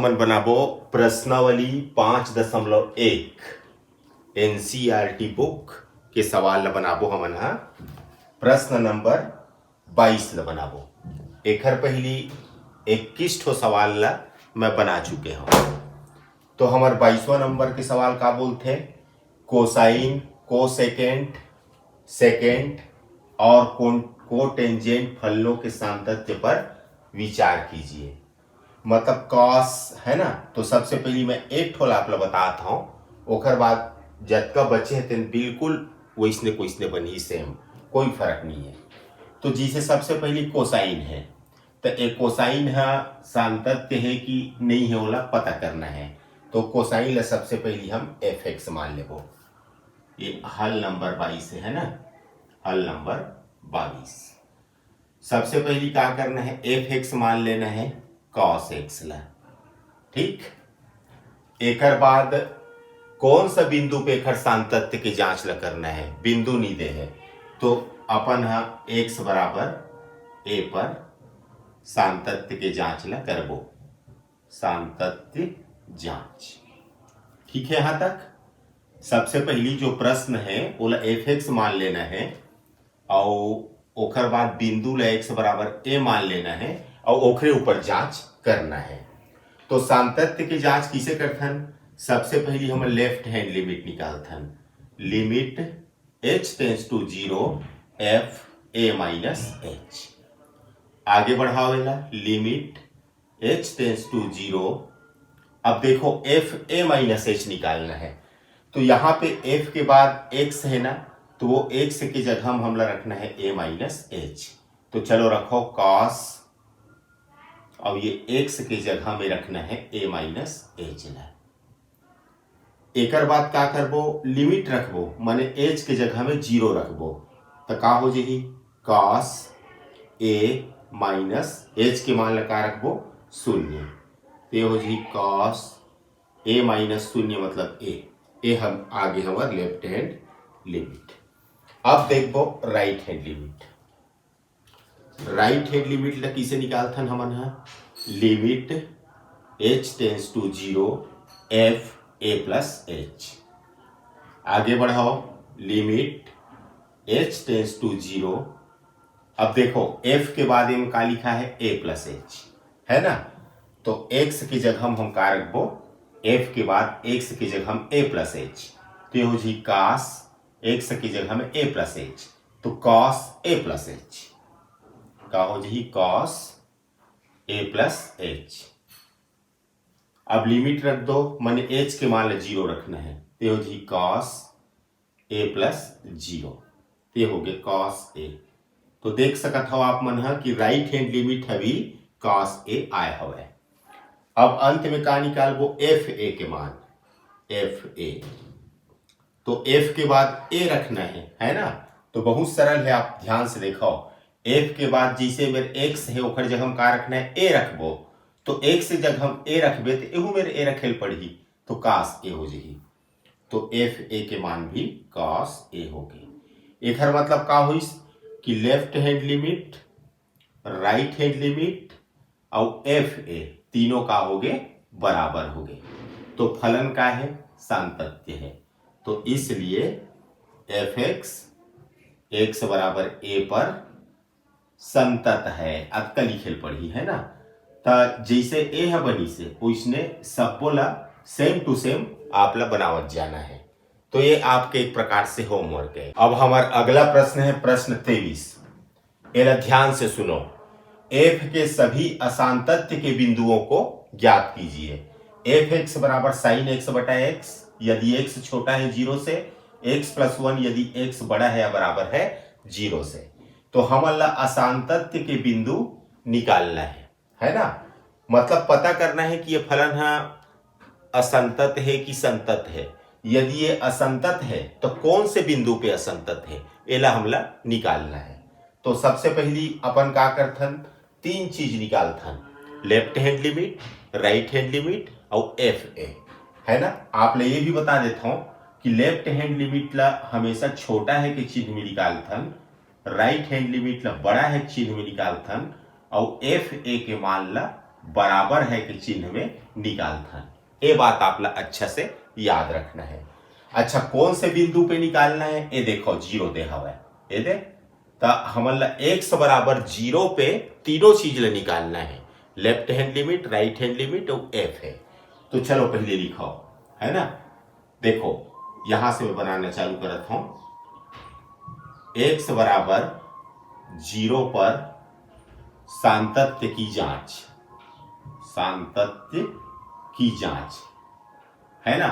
हमन बनाबो प्रश्नावली 5.1 एनसीईआरटी बुक के सवाल ला बनाबो हमन हा। प्रश्न नंबर 22 ला बनाबो। एकर पहली 21 ठो सवाल ला मैं बना चुके हूँ। तो हमार 22वां नंबर के सवाल का बोलते हैं, कोसाइन, कोसेकेंट, सेकेंट और कोटेंजेंट फलनों के सामंजस्य पर विचार कीजिए। मतलब कॉस है ना, तो सबसे पहले मैं एक ठोल आप लोग बताता हूँ, ओकर बाद जतका बचे हैं तेन बिल्कुल वैसने कोइसने बनी सेम, कोई फर्क नहीं है। तो जिसे सबसे पहले कोसाइन है, तो एक कोसाइन है सामंजस्य है कि नहीं है ओला पता करना है। तो कोसाइन ला सबसे पहले हम एफ एक्स मान लेबो। ये हल नंबर 22 है ना, हल नंबर 22। सबसे पहले क्या करना है, एफ एक्स मान लेना है कॉस एक्स ला। ठीक, एकर बाद कौन सा बिंदु पे एकर सामंजस्य के जांच ला करना है, बिंदु नहीं दे है तो अपन हा एक्स बराबर ए पर सामंजस्य के जांच ला करबो, सामंजस्य जांच। ठीक है, यहां तक सबसे पहली जो प्रश्न है ओला एफ एक्स मान लेना है और ओकर बाद बिंदु ला एक्स बराबर ए मान लेना है और ओकरे ऊपर जांच करना है। तो सामंजस्य की जांच किसे करथन, सबसे पहले हम लेफ्ट हैंड लिमिट निकालथन। Limit h tends to 0 F A minus H. आगे बढ़ावेला लिमिट h टेंस टू 0। अब देखो एफ ए माइनस एच निकालना है, तो यहाँ पे f के बाद x है ना, तो वो x की जगह हमला रखना है a माइनस एच। तो चलो रखो कॉस, अब ये x के जगह में रखना है a माइनस एच ला। एकर बाद का करबो, लिमिट रखबो, माने h के जगह में 0 रखबो, तो का हो जाएगी कॉस a माइनस एच के मान ला का रखबो 0, तो हो जाएगी कॉस a माइनस 0 मतलब a हम आगे हमार लेफ्ट हैंड लिमिट। अब देखबो right hand limit. Right hand limit ला किसे निकालथन हमन हा, limit h tends to 0 F A plus H. आगे बढ़ाओ लिमिट h टेंस टू 0। अब देखो f के बाद में का लिखा है a प्लस एच है ना, तो x की जगह हम का रखबो, f के बाद x की जगह हम a प्लस एच, तो हो जी कॉस x की जगह में a प्लस एच, तो कॉस a प्लस एच का हो जी कॉस a प्लस एच। अब लिमिट रख दो, माने h के मान 0 रखना है, तो हो जी कॉस a प्लस 0, ये हो गए कॉस a। तो देख सकत हो आप मन हा कि राइट हैंड लिमिट हवी कॉस a आए हवे। अब अंत में का निकालबो, एफ ए के मान, एफ ए, तो f के बाद a रखना है ना, तो बहुत सरल है, आप ध्यान से देखो। f के बाद जैसे मेरे x है ओकर जगह हम का रखना है a रखबो, तो x से जगह हम a रखबे तो एहू मेरे a रखेल पड़ही, तो cos a हो जाही, तो एफ ए के मान भी cos a हो गए। एक मतलब का हुई कि left hand limit, right hand limit और एफ ए तीनों का हो गए बराबर हो गए, तो फलन का है सामंजस्य है, तो इसलिए एफ एक्स एक्स बराबर ए पर संतत है। अतका लिखेल पड़ी है ना, तो जैसे ए है बनी से उसने सबको ला सेम टू सेम आप ला बनावत जाना है। तो ये आपके एक प्रकार से होमवर्क है। अब हमारा अगला प्रश्न है प्रश्न 23। एला ध्यान से सुनो। एफ के सभी असामंजस्य के बिंदुओं को ज्ञात कीजिए। एफ एक्स बराबर साइन एक्स बटा एक्स यदि एक्स छोटा है 0 से, एक्स प्लस 1 यदि एक्स बड़ा है या बराबर है 0 से। तो हमारे ला असामंजस्य के बिंदु निकालना है ना, मतलब पता करना है कि ये फलन है असंतत है कि संतत है। यदि ये असंतत है तो कौन से बिंदु पे असंतत है, एला हमला निकालना है। तो सबसे पहली अपन का करथन, 3 चीज निकालथन, left hand limit, right hand limit और एफ ए है ना। आप ले ये भी बता देता हूं कि लेफ्ट हैंड लिमिट ला हमेशा छोटा है के चिन्ह में निकालथन, राइट हैंड लिमिट ला बड़ा है चिन्ह में निकालथन और एफ ए के मान ला बराबर है के चिन्ह में निकालथन। ये बात आप ला अच्छा से याद रखना है। अच्छा, कौन से बिंदु पे निकालना है? ये देखो जीरो दे हवा है, ये दे तो हमन ला x बराबर जीरो पे तीनों चीज ला निकालना है, left hand limit, right hand limit और f है। तो चलो पहले लिखो, है ना। देखो यहां से मैं बनाना चालू करता हूं। x बराबर जीरो पर सांतत्य की जांच, सांतत्य की जांच, है ना।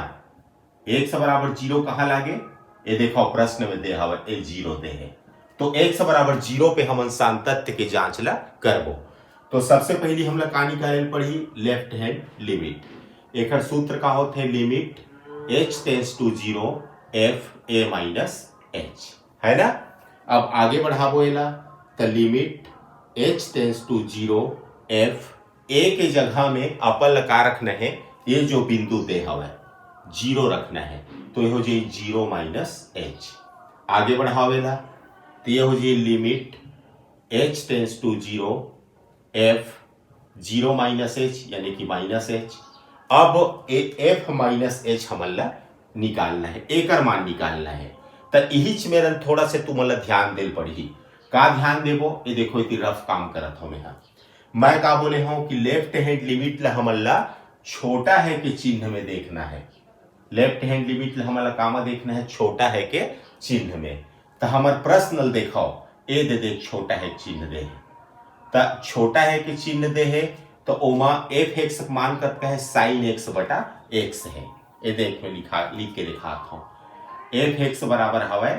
x बराबर जीरो कहां लागे? ये देखो प्रश्न में दे हवा ए जीरो दे है, तो x बराबर जीरो पे हम सांतत्य के जांच ला करबो। तो सबसे पहली हम लोग का निकाले पड़ी लेफ्ट हैंड लिमिट। एक सूत्र का होते limit h tends to zero f a minus h, है ना। अब आगे बढ़ाबो एला तो limit h tends to zero f a के जगह में अपन का रखना है, ये जो बिंदु दे हवा जीरो रखना है, तो ये हो जाए जीरो माइनस h। आगे बढ़ावेला तो ये हो जाए limit h tends to zero f zero minus h यानी कि माइनस h। अब f माइनस h हमला निकालना है, एक मान निकालना है। तो यही मेरा थोड़ा से तुमला ध्यान दे पड़ी। का ध्यान देबो? ये देखो इतनी रफ काम करत हो मैं का बोले हूं कि लेफ्ट हैंड लिमिट ला हमला छोटा है के चिन्ह में देखना है। लेफ्ट हैंड लिमिट ला हमला कामा देखना है छोटा है के चिन्ह में। तो हमार प्रश्न देखो ए दे दे छोटा है चिन्ह दे, तो छोटा है के चिन्ह दे है, तो ओमा एफ एक्स मान करता है साइन एक्स बटा एक्स है। ये देख में लिख के दिखाता हूं, एफ एक्स बराबर हवा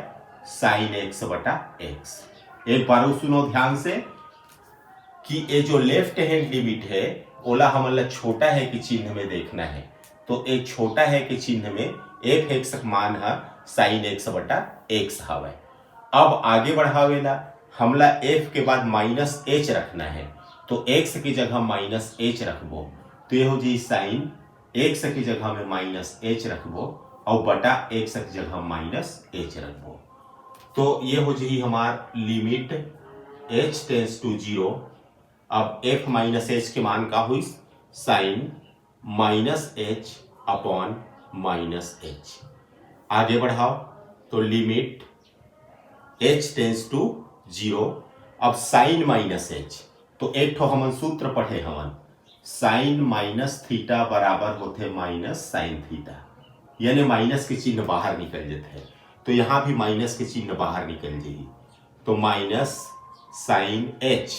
साइन एक्स बटा एक्स। एक बार सुनो ध्यान से कि ये जो लेफ्ट हैंड लिमिट है ओला हमला छोटा है के चिन्ह में देखना है, तो एक छोटा है के चिन्ह में एफ एक्स मान है साइन एक्स बटा एक्स हवा। अब आगे बढ़ावेला हमला एफ के बाद माइनस एच रखना है, तो एक्स की जगह माइनस एच रखबो, तो ये हो जाए साइन एक्स की जगह में माइनस एच रखबो और बटा एक्स की जगह माइनस एच रखबो। तो ये हो जाए हमार limit h tends to zero. अब f माइनस एच के मान का हुई sine minus h upon minus H. आगे बढ़ाओ तो limit h tends to zero. अब साइन माइनस एच, तो एक ठो हमन सूत्र पढ़े हमन, साइन माइनस थीटा बराबर होते माइनस साइन थीटा, यानी माइनस के चिन्ह बाहर निकल जाते हैं, तो यहां भी माइनस के चिन्ह बाहर निकल जाएगी, तो माइनस साइन एच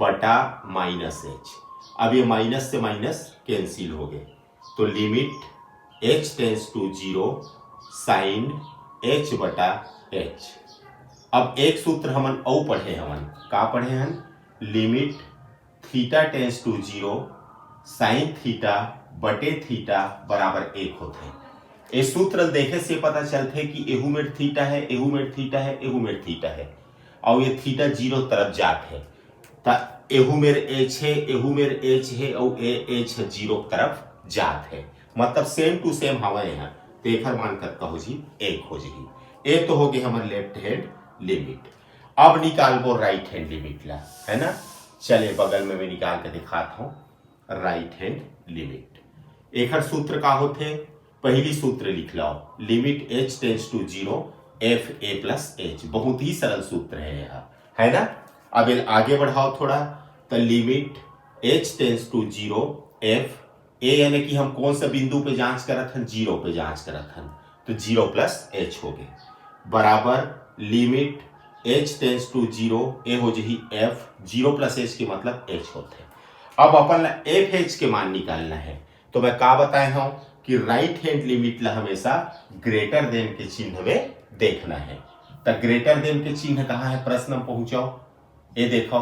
बटा माइनस एच। अब ये माइनस से माइनस कैंसिल हो गए, तो limit h tends to zero sine h बटा h। अब एक सूत्र हमन औ पढ़े हमन, का पढ़े हन, limit theta tends to zero sine theta बटे थीटा बराबर एक होते हैं। ये सूत्र देखे से पता चलते कि एहू में थीटा है, एहू में थीटा है, एहू में थीटा है, और ये थीटा जीरो तरफ जात है, तो एहू में एच है, एहू में एच है, और एच जीरो तरफ जात है, मतलब सेम टू सेम हवा यहाँ, तो एक मान करता हो जी एक हो जाएगी। एक तो हो गई हमारे लेफ्ट हैंड लिमिट। अब निकालबो राइट हैंड लिमिट ला, है ना। चले बगल में मैं निकाल के दिखाता हूं राइट हैंड लिमिट। एक सूत्र का होते, पहली सूत्र लिख लो, limit h tends to zero F A plus H. बहुत ही सरल सूत्र है यह, है ना। अब आगे बढ़ाओ थोड़ा, तो limit h tends to zero F A, यानी कि हम कौन सा बिंदु पे जांच करत हन, जीरो पे जांच करत हन, तो जीरो प्लस एच हो गए, बराबर limit h tends to zero A हो जाए एफ, जीरो प्लस एच के मतलब h होते हैं। अब अपन एफ एच के मान निकालना है, तो मैं का बताया हूं कि राइट हैंड लिमिट ला हमेशा ग्रेटर देन के चिन्ह में देखना है। तो ग्रेटर देन के चिन्ह कहाँ है, प्रश्न में पहुंचाओ, ये देखो,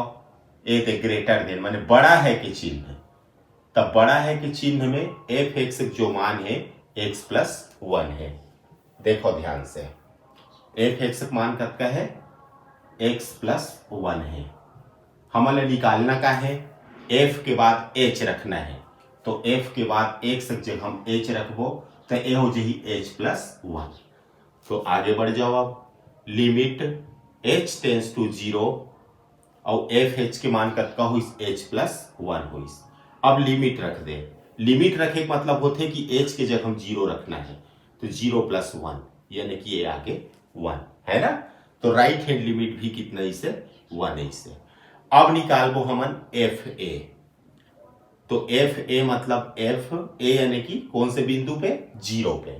ये दे ग्रेटर देन माने बड़ा है के चिन्ह, तब बड़ा है के चिन्ह में एफ एक्स जो मान है एक्स प्लस वन है। देखो ध्यान से, एफ एक्स मान कितना है, एक्स प्लस वन है। हमें निकालना का है, एफ के बाद एच रखना है, तो f के बाद x जगह हम h रखबो, तो ए हो जाए h प्लस वन। तो आगे बढ़ जाओ, अब limit h tends to zero और f h के मान कतका हुई h प्लस वन हुई। अब लिमिट रख दे। लिमिट रखे का मतलब होते कि एच के जगह हम 0 रखना है, तो 0 + 1 यानी कि ये आगे 1 है ना। तो राइट हैंड लिमिट भी कितना इसे 1 है इसे। अब निकालबो हमन एफ ए। तो एफ ए मतलब एफ ए यानी कि कौन से बिंदु पे 0 पे।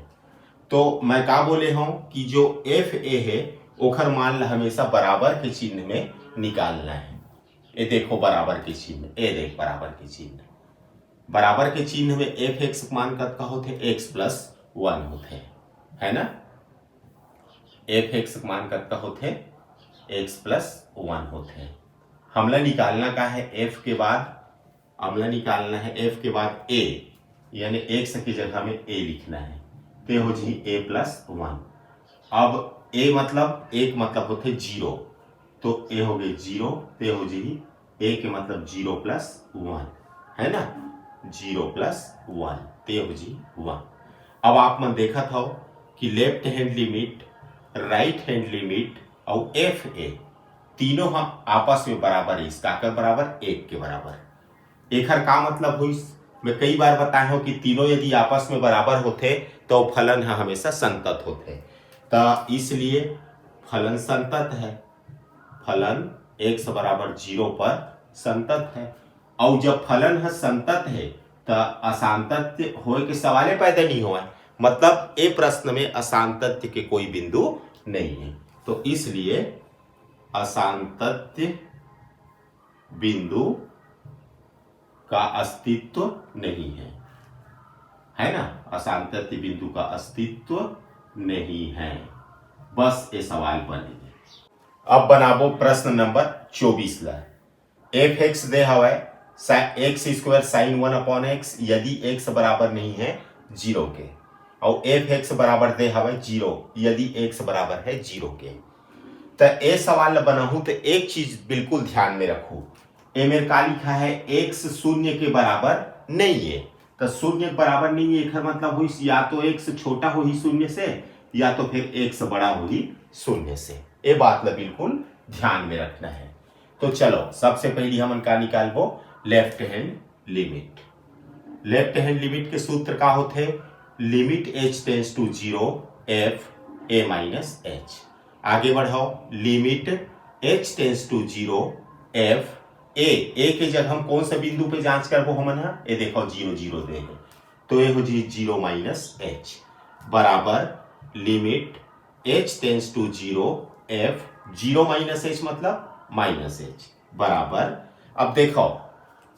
तो मैं का बोले हूं कि जो एफ ए है ओखर मान ला हमेशा बराबर के चिन्ह में निकालना है। ये देखो बराबर के चिन्ह, ये देख बराबर के चिन्ह, बराबर के चिन्ह में एफ एक्स मान कतका होते x + 1 होते है ना। एफ एक्स मान कतका होते x + 1 होते। हमला निकालना का है एफ के बाद, हमला निकालना है एफ के बाद a यानी x की जगह में a लिखना है, ते हो जी a + 1। अब a मतलब एक मतलब होते 0, तो a हो गए 0, ते हो जी a के मतलब 0 + 1 है ना, 0 + 1 ते हो जी 1। अब आप मन देखा था कि left hand limit, right hand limit और एफ ए तीनों हम आपस में बराबर है, इसका कर बराबर 1 के बराबर। एकर का मतलब हुई, मैं कई बार बताया हूं कि तीनों यदि आपस में बराबर होते तो फलन है हमेशा संतत होते, तो इसलिए फलन संतत है। फलन x = 0 पर संतत है, और जब फलन है संतत है तो असांतत्य होए के सवाले पैदा नहीं हुआ है, मतलब ए प्रश्न में असांतत्य के कोई बिंदु नहीं है, तो इसलिए असांतत्य बिंदु का अस्तित्व नहीं है ना, असांतत्य बिंदु का अस्तित्व नहीं है। बस ये सवाल बनेगा। अब बनाबो प्रश्न नंबर 24 ला। एफ एक्स दे हवा x² sin 1/x यदि x बराबर नहीं है 0 के, और एफ एक्स बराबर दे हवा 0 यदि x बराबर है 0 के। तो ए सवाल बनाहू तो एक चीज बिल्कुल ध्यान में रखू, ए मेरे का लिखा है x 0 के बराबर नहीं है, तो 0 के बराबर नहीं है एक मतलब हुई या तो x छोटा हो ही 0 से, या तो फिर x बड़ा हो ही 0 से। ये बात ला बिल्कुल ध्यान में रखना है। तो चलो सबसे पहले हम का निकालबो left hand limit. Left hand limit के सूत्र का होते limit h tends to 0 f a - h। आगे बढ़ाओ limit h tends to 0 f a के जगह हम कौन सा बिंदु पे जांच करबो हमन हा, ये देखो 0 0 दे है, तो ये हो जी 0 - h बराबर limit h tends to 0 f 0 - h मतलब -h बराबर। अब देखो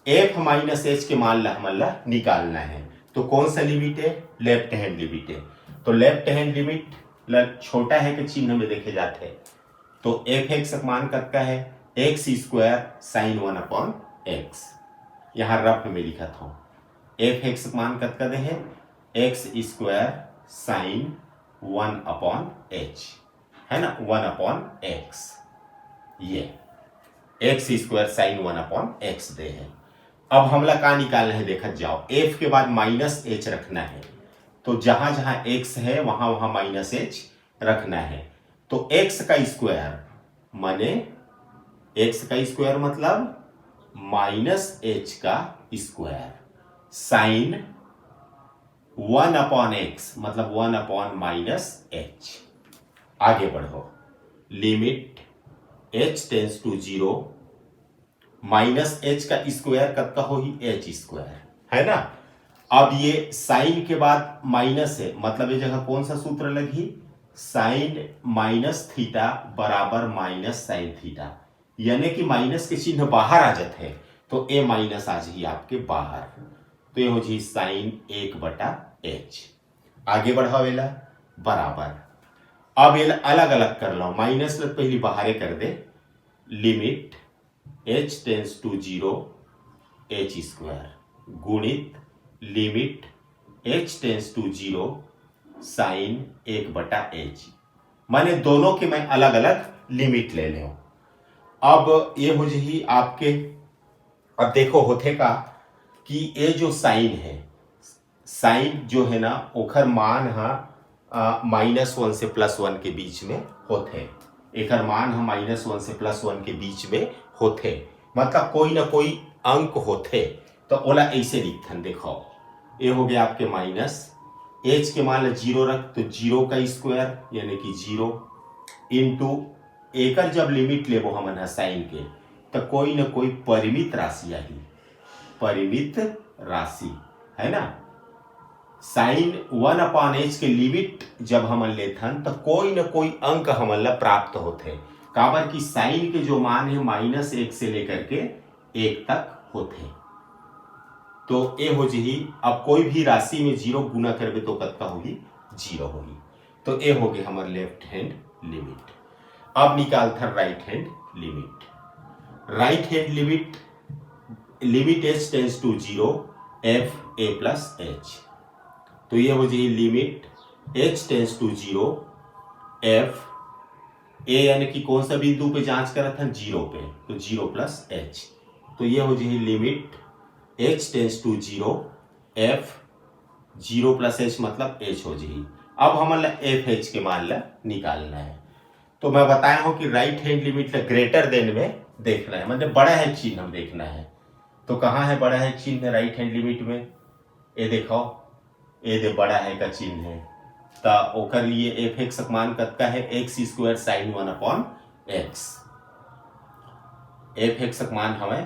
f - h के मान ला हमन ला निकालना है, तो कौन सा लिमिट है, लेफ्ट हैंड लिमिट है, तो लेफ्ट हैंड लिमिट छोटा है के चिन्ह में देखे जाते हैं, तो एफ एक्स मान कतका है x² sin 1/x। यहाँ रफ में लिखा था एफ एक्स मान कतका दे है x² sin 1/h है ना, 1/x, ये x² sin 1/x दे है। अब हमला का निकालना है देखा जाओ, f के बाद -h रखना है, तो जहां जहां x है वहां वहां -h रखना है, तो x का स्क्वायर माने x का स्क्वायर मतलब -h का स्क्वायर साइन 1/x मतलब 1/-h। आगे बढ़ो limit h tends to 0 -h का स्क्वायर कब हो ही h² है ना। अब ये साइन के बाद माइनस है, मतलब ये जगह कौन सा सूत्र लगी, साइन -θ बराबर -sin θ, यानी कि माइनस के चिन्ह बाहर आ जाते हैं, तो ए माइनस आ जाए आपके बाहर, तो ये हो जी साइन 1/h। आगे बढ़ावेला बराबर। अब ये अलग अलग कर लो, माइनस लग पहले बाहर कर दे, limit h tends to 0 h² गुणित limit h tends to 0 sine 1/h, माने दोनों के मैं अलग अलग लिमिट ले ले। अब ये हो जी आपके, अब देखो होते का कि ये जो साइन है, साइन जो है ना ओखर मान है -1 से +1 के बीच में होते, एकर मान है -1 से +1 के बीच में होते, मतलब कोई ना कोई अंक होते तो ओला ऐसे लिखथन, देखो ये हो गया आपके माइनस एच के मान जीरो रख तो जीरो का स्क्वायर यानी कि जीरो इंटू एकर जब लिमिट लेबो हमन साइन के तो कोई ना कोई परिमित राशि आई, परिमित राशि है ना। साइन 1/h के लिमिट जब हमन लेथन तो कोई ना कोई अंक हमन ला प्राप्त होते, काबर की साइन के जो मान है -1 से लेकर के 1 तक होते। तो ये हो जी, अब कोई भी राशि में जीरो गुना करबे तो कत्ता होगी, जीरो होगी। तो ये हो गया हमारे लेफ्ट हैंड लिमिट। अब निकालता right hand limit. Right hand limit, limit h tends to 0 f a plus h। तो ये हो जाए limit h tends to 0 f a यानी कि कौन सा बिंदु पे जांच करा था, 0 पे, तो 0 प्लस h। तो ये हो जाए limit h tends to 0 f 0 plus h मतलब h हो जाए। अब हमें एफ एच के मान ला निकालना है। तो मैं बताया हूं कि राइट हैंड लिमिट ला ग्रेटर देन में देखना है, मतलब बड़ा है चिन्ह हम देखना है। तो कहाँ है बड़ा है चिन्ह राइट हैंड लिमिट में, ये देखो ये दे बड़ा है का चिन्ह है। तो ओकर लिए एफ एक्स मान कतका है, x square sine 1/x। F x मान हमें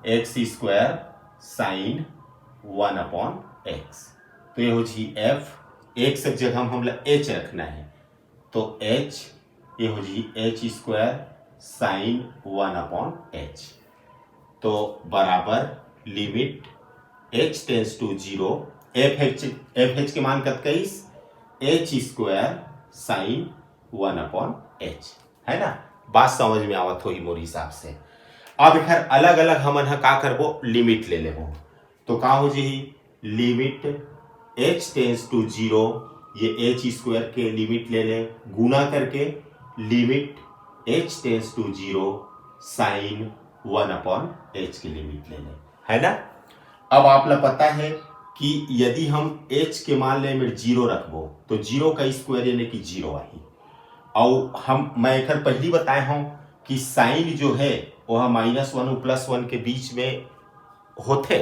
एक्स स्क्वायर साइन 1/x। तो ये हो जी एफ एक्स जगह हम एच रखना है, तो एच ये हो जी एच स्क्वायर साइन 1/h। तो बराबर limit h tends to 0 f h के मान कत कईस एच स्क्वायर साइन 1/h, है ना। बात समझ में आवत हो ही मोर हिसाब से। अब खैर अलग अलग हमन का करबो, लिमिट ले लेबो। तो का हो जी लिमिट h टेंस टू 0, ये h स्क्वायर के लिमिट ले ले गुना करके limit h tends to 0 sine 1/h की लिमिट ले ले, है ना। अब आप लोग पता है कि यदि हम h के मान ले में 0 रखबो तो 0 का स्क्वायर यानी कि 0 आई। और मैं एक पहली बताया हूं कि साइन जो है वह -1 और +1 के बीच में होते,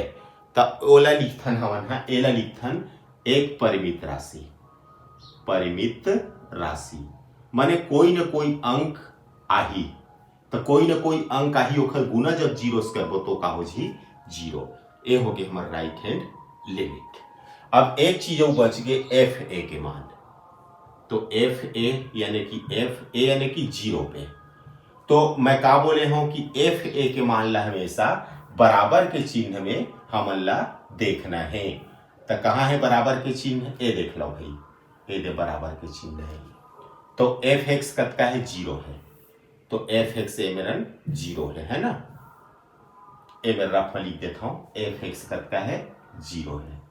तो ओला लिखथन हवन एला लिखथन एक परिमित राशि। परिमित राशि माने कोई न कोई अंक आही, तो कोई न कोई अंक आही ओखर गुना जब 0 से करबो तो का हो जी 0। ये हो गया हमारा राइट हैंड लिमिट। अब एक चीज और बच गए एफ ए के मान। तो एफ ए यानी कि 0 पे। तो मैं का बोले हूं कि एफ ए के मान ला हमेशा बराबर के चिन्ह में हमन ला देखना है। तो कहाँ है बराबर के चिन्ह, ए देख लो भाई, ये दे बराबर के चिन्ह है। तो एफ एक्स कत का है 0 है, तो एफ एक्स ए मेरा 0 है ना। ए मैं रफ में लिख देता हूं, एफ एक्स कत का है 0 है।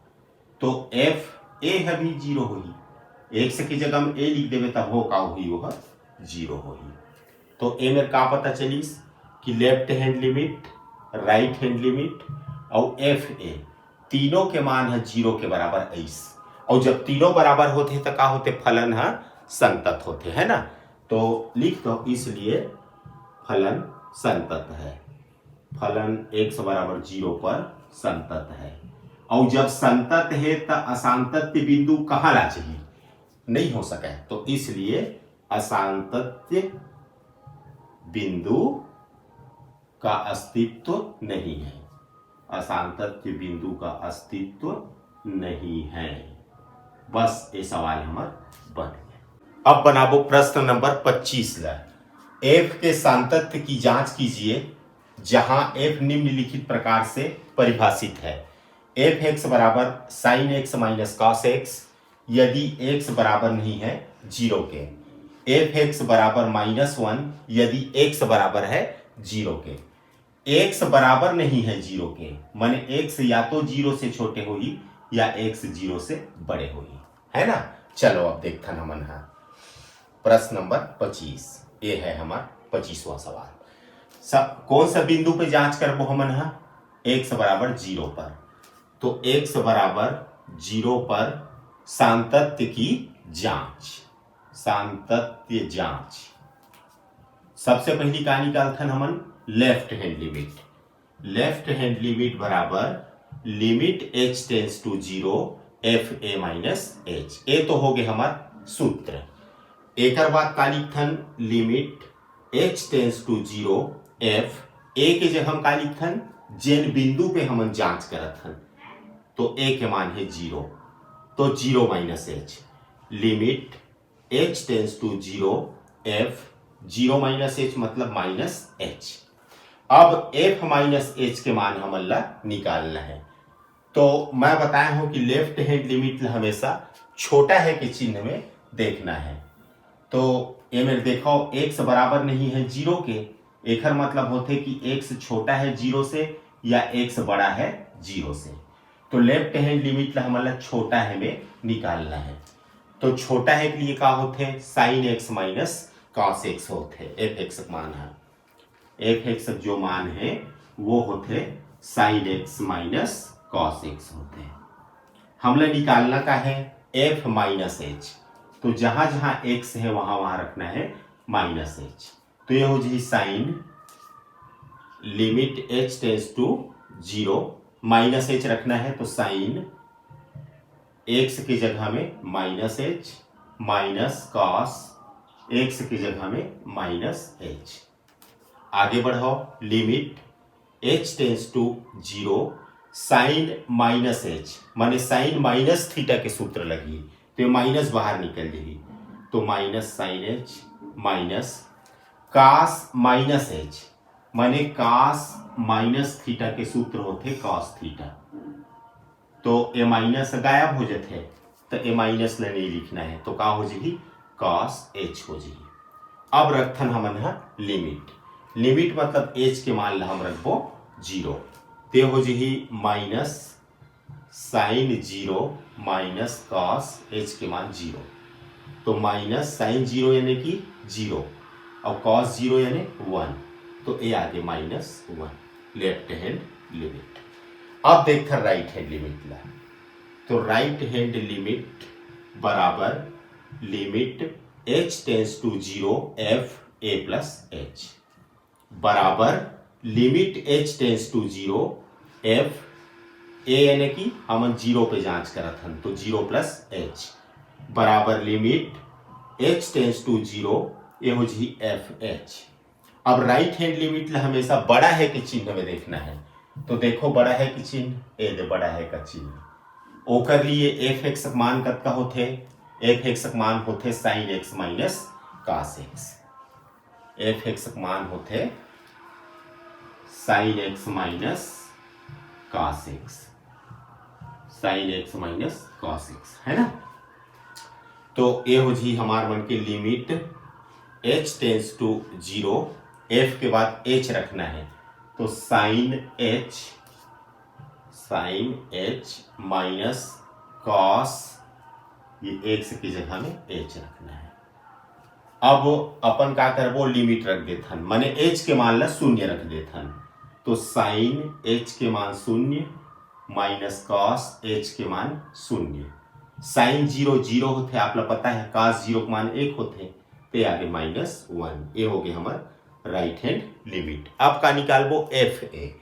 तो एफ ए है भी 0 होगी, एक्स की जगह में ए लिख देवे तब हो का होगी, वह 0 होगी। तो ए में का पता चलीस कि left hand limit, right hand limit और एफ ए तीनों के मान है 0 के बराबर ऐस। और जब तीनों बराबर होते हैं तो का होते, फलन है संतत होते, है ना। तो लिख दो इसलिए फलन संतत है। फलन x बराबर 0 पर संतत है। और जब संतत है तो असांतत्य बिंदु कहाँ ला चाहिए, नहीं हो सके, तो इसलिए असांतत्य बिंदु का अस्तित्व नहीं है। असांतत्य बिंदु का अस्तित्व नहीं है। बस ये सवाल हमारा बन गया। अब बनाबो प्रश्न नंबर 25 ला। एफ के सांतत्य की जांच कीजिए जहां एफ निम्नलिखित प्रकार से परिभाषित है। एफ एक्स बराबर sign x minus cos x यदि एक्स बराबर नहीं है 0 के। एफ एक्स बराबर -1 यदि एक्स बराबर है 0 के। एक्स बराबर नहीं है 0 के, माने एक्स या तो 0 से छोटे होगी या एक्स 0 से बड़े होगी, है ना। चलो अब देखते हैं हमन प्रश्न नंबर 25। ये है हमारा 25वां सवाल। सब कौन सा बिंदु पे जांच करबो हमन एक्स बराबर 0 पर। तो एक्स बराबर 0 पर सांतत्य की जांच। सांतत्य जांच सबसे पहली का निकालथन हमन left hand limit. Left hand limit बराबर limit h tends to 0 F A minus H. ए तो हो गए हमार सूत्र। एक बात का लिखथन limit h tends to 0 F A के जगह हम का लिखथन जेन बिंदु पे हम जांच करत हन तो ए के मान है 0, तो 0 minus h. Limit h tends to 0 f 0 minus h मतलब माइनस एच। अब f माइनस एच के मान हमन ला निकालना है। तो मैं बताया हूं कि लेफ्ट हैंड लिमिट हमेशा छोटा है के चिन्ह में देखना है। तो ये मेरे देखो x बराबर नहीं है 0 के, एक मतलब होते कि x छोटा है 0 से या x बड़ा है 0 से। तो लेफ्ट हैंड लिमिट हमन ला छोटा है में निकालना है। तो छोटा है के लिए का होते sine x minus cos x होते। एफ एक्स मान है, एफ एक्स जो मान है वो होते sine x minus cos x होते। हमला निकालना का है f माइनस एच, तो जहां जहां x है वहां वहां रखना है माइनस एच। तो ये हो जाए sine limit h tends to 0 minus h रखना है तो साइन x की जगह में minus h minus cos x की जगह में माइनस एच। आगे बढ़ाओ limit h tends to 0 sine minus h माने साइन माइनस थीटा के सूत्र लगी तो ये माइनस बाहर निकल जाएगी तो minus sine h minus cos minus h माने कास माइनस थीटा के सूत्र होते कॉस थीटा। तो ए माइनस गायब हो जाते तो ए माइनस ले नहीं लिखना है तो का हो जाएगी कॉस एच हो जाएगी। अब रखथन हमन है लिमिट, लिमिट मतलब एच के मान ला हम रखबो 0, ते हो जाएगी minus sine 0 minus cos h के मान 0। तो माइनस साइन 0 यानी कि 0 और कॉस 0 यानी 1, तो ए आगे माइनस 1 लेफ्ट हैंड लिमिट। अब देखते हैं राइट हैंड लिमिट ला। तो राइट हैंड लिमिट बराबर limit h tends to 0 F A plus H बराबर limit h tends to 0 F ए यानी कि हम 0 पे जांच करत हन तो 0 प्लस एच बराबर लिमिट h टेंस टू 0 ये हो जी एफ एच। अब राइट हैंड लिमिट ला हमेशा बड़ा है के चिन्ह में देखना है। तो देखो बड़ा है कि चिन्ह ए दे बड़ा है का चिन्ह ओकर लिए एफ एक्स मान कतका होते, एफ एक्स मान होते sine x minus cos x. F x मान होते sine x minus cos x, sine x minus cos x है ना। तो ये हो जी हमार मन के limit h tends to 0 f के बाद h रखना है तो साइन h माइनस कॉस ये x की जगह में h रखना है। अब अपन का करबो लिमिट रख देथन माने h के मान ला 0 रख देथन तो साइन h के मान 0 माइनस कॉस h के मान 0। साइन 0 0 होते आप लोग पता है, कॉस 0 के मान 1 होते ते आगे माइनस 1। ये हो गया हमारा राइट हैंड लिमिट। अब का निकालबो एफ ए,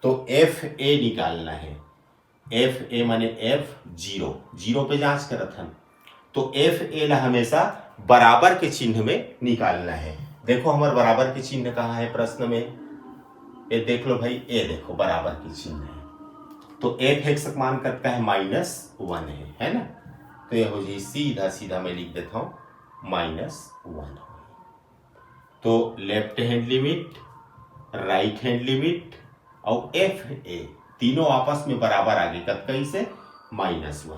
तो एफ ए निकालना है। एफ ए माने एफ 0 0 पे जांच करत हन तो एफ ए ला हमेशा बराबर के चिन्ह में निकालना है। देखो हमारे बराबर के चिन्ह कहाँ है प्रश्न में, ये देख लो भाई, ये देखो बराबर के चिन्ह है तो एफ एक्स मान कतका है माइनस 1 है ना। तो ये हो जाए सीधा सीधा मैं लिख देता हूं माइनस 1। तो left hand limit right hand limit और एफ ए तीनों आपस में बराबर आगे कतका से माइनस 1।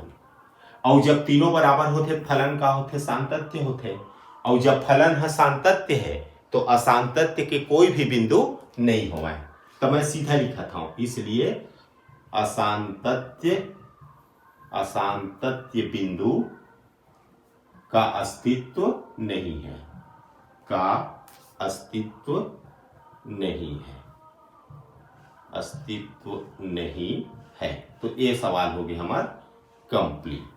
और जब तीनों बराबर होते फलन का होते सान्तत्य होते, और जब फलन है सान्तत्य है तो असांतत्य के कोई भी बिंदु नहीं होगा। तो मैं सीधा लिखा था इसलिए असांतत्य बिंदु का अस्तित्व नहीं है, का अस्तित्व नहीं है, अस्तित्व नहीं है। तो ये सवाल हो गया हमारा कंप्लीट।